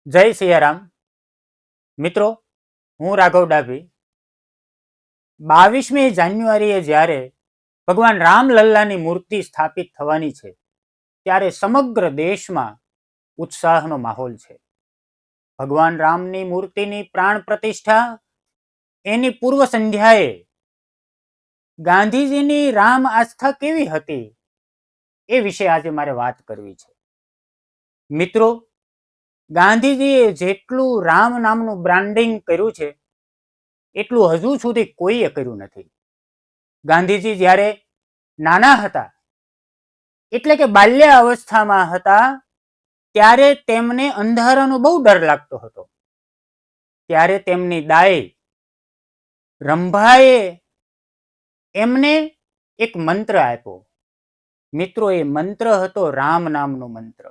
જય સિયારામ. મિત્રો, હું રાઘવ ડાભી. 22મી જાન્યુઆરીએ જ્યારે ભગવાન રામલલ્લાની મૂર્તિ સ્થાપિત થવાની છે ત્યારે સમગ્ર દેશમાં ઉત્સાહનો માહોલ છે. ભગવાન રામની મૂર્તિની પ્રાણ પ્રતિષ્ઠા એની પૂર્વ સંધ્યાએ ગાંધીજીની રામ આસ્થા કેવી હતી એ વિશે આજે મારે વાત કરવી છે. મિત્રો, ગાંધીજીએ જેટલું રામ નામનું બ્રાન્ડિંગ કર્યું છે એટલું હજુ સુધી કોઈએ કર્યું નથી. ગાંધીજી જ્યારે નાના હતા એટલે કે બાલ્ય અવસ્થામાં હતા ત્યારે તેમને અંધારાનો બહુ ડર લાગતો હતો. ત્યારે તેમની દાઈ રંભાએ એમને એક મંત્ર આપ્યો. મિત્રો, એ મંત્ર હતો રામ નામનો મંત્ર.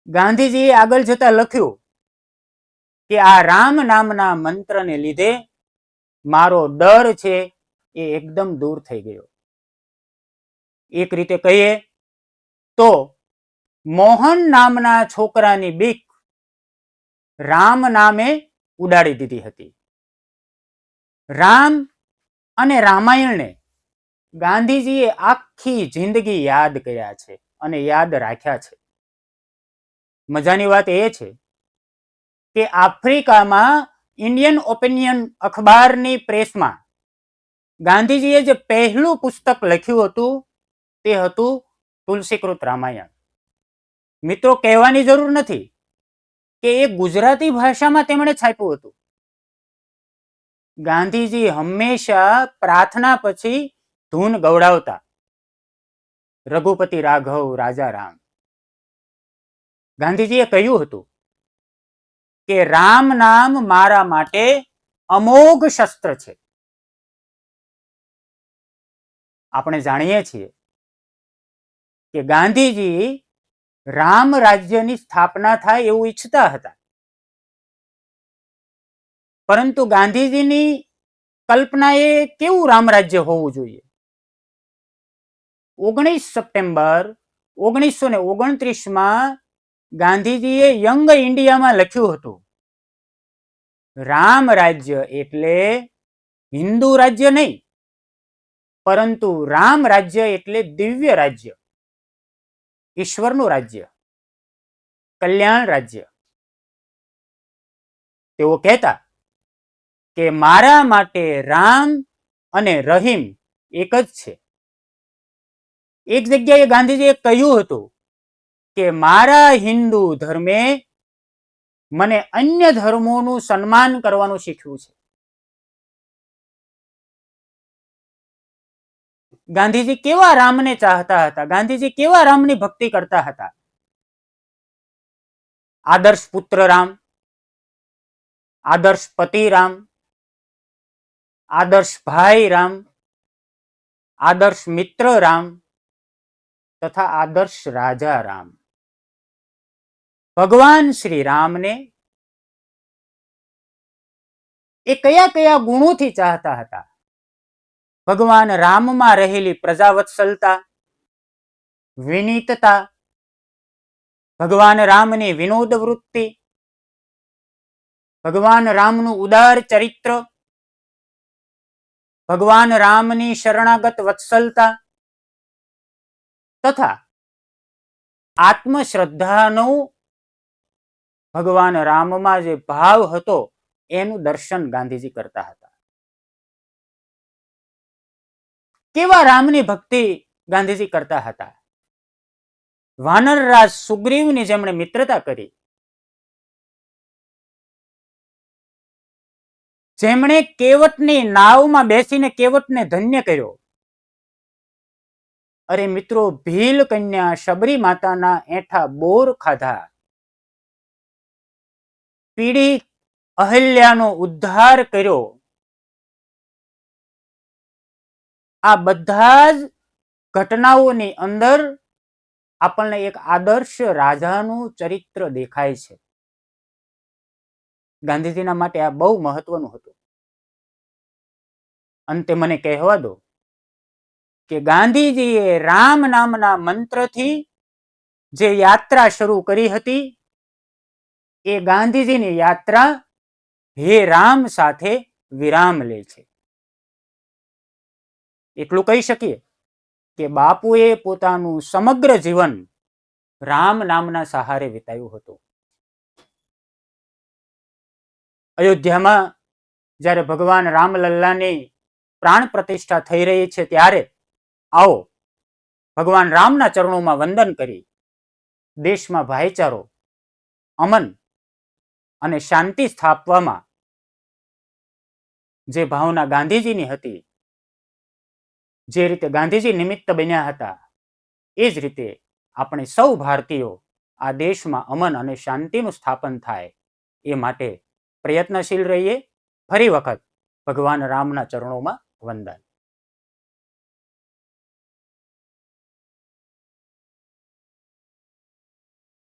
ગાંધીજીએ આગળ જતા લખ્યું કે આ રામ નામના મંત્રને લીધે મારો ડર છે એ એકદમ દૂર થઈ ગયો. એક રીતે કહીએ તો મોહન નામના છોકરાની બીક રામ નામે ઉડાડી દીધી હતી. રામ અને રામાયણને ગાંધીજીએ આખી જિંદગી યાદ કર્યા છે અને યાદ રાખ્યા છે. મજાની વાત એ છે કે આફ્રિકામાં ઇન્ડિયન ઓપિનિયન અખબારની પ્રેસમાં ગાંધીજીએ જે પહેલું પુસ્તક લખ્યું હતું તે હતું તુલસીકૃત રામાયણ. મિત્રો, કહેવાની જરૂર નથી કે એ ગુજરાતી ભાષામાં તેમણે છાપ્યું હતું. ગાંધીજી હંમેશા પ્રાર્થના પછી ધૂન ગવડાવતા, રઘુપતિ રાઘવ રાજા રામ. ગાંધીજીએ કહ્યું હતું કે રામ નામ મારા માટે અમોઘ શસ્ત્ર છે. આપણે જાણીએ છીએ કે ગાંધીજી રામ રાજ્યની સ્થાપના થાય એવું ઈચ્છતા હતા, પરંતુ ગાંધીજીની કલ્પના એ કેવું રામ રાજ્ય હોવું જોઈએ. 19 સપ્ટેમ્બર 1929માં ગાંધીજીએ યંગ ઇન્ડિયામાં લખ્યું હતું, રામ રાજ્ય એટલે હિન્દુ રાજ્ય નહીં, પરંતુ રામ રાજ્ય એટલે દિવ્ય રાજ્ય, ઈશ્વરનું રાજ્ય, કલ્યાણ રાજ્ય. તેઓ કહેતા કે મારા માટે રામ અને રહીમ એક જ છે. એક જગ્યાએ ગાંધીજીએ કહ્યું હતું કે મારા હિન્દુ ધર્મે મને અન્ય ધર્મોનું સન્માન કરવાનું શીખ્યું છે. ગાંધીજી કેવા રામને ચાહતા હતા, ગાંધીજી કેવા રામની ભક્તિ કરતા હતા. આદર્શ પુત્ર રામ, આદર્શ પતિ રામ, આદર્શ ભાઈ રામ, આદર્શ મિત્ર રામ તથા આદર્શ રાજા રામ. ભગવાન શ્રી રામને એ કયા કયા ગુણોથી ચાહતા હતા? ભગવાન રામમાં રહેલી પ્રજાવત્સલતા, વિનીતતા, ભગવાન રામની વિનોદ વૃત્તિ, ભગવાન રામનું ઉદાર ચરિત્ર, ભગવાન રામની શરણાગત વત્સલતા તથા આત્મશ્રદ્ધાનો ભગવાન રામમાં જે ભાવ હતો એનું દર્શન ગાંધીજી કરતા હતા. કેવા રામની ભક્તિ ગાંધીજી કરતા હતા? વાનરરાજ સુગ્રીવની જેમણે મિત્રતા કરી, જેમણે કેવટની નાવમાં બેસીને કેવટને ધન્ય કર્યો. અરે મિત્રો, ભીલ કન્યા શબરી માતાના એઠા બોર ખાધા, પીડિત અહલ્યાનો ઉદ્ધાર કર્યો. આ બધા જ ઘટનાઓની અંદર આપણને એક આદર્શ રાજાનું ચરિત્ર દેખાય છે. ગાંધીજીના માટે આ બહુ મહત્વનું હતું. અંતે મને કહેવા દો કે ગાંધીજીએ રામ નામના મંત્રથી જે યાત્રા શરૂ કરી હતી એ ગાંધીજીની યાત્રા હે રામ સાથે વિરામ લે છે. એટલું કહી શકીએ કે બાપુએ પોતાનું સમગ્ર જીવન રામ નામના સહારે વિતાવ્યું હતું. અયોધ્યામાં જ્યારે ભગવાન રામલલ્લાની પ્રાણ પ્રતિષ્ઠા થઈ રહી છે ત્યારે આવો ભગવાન રામના ચરણોમાં વંદન કરી દેશમાં ભાઈચારો, અમન અને શાંતિ સ્થાપવામાં જે ભાવના ગાંધીજીની હતી, જે રીતે ગાંધીજી નિમિત્ત બન્યા હતા, એ જ રીતે આપણે સૌ ભારતીયો આ દેશમાં અમન અને શાંતિનું સ્થાપન થાય એ માટે પ્રયત્નશીલ રહીએ. ફરી વખત ભગવાન રામના ચરણોમાં વંદન.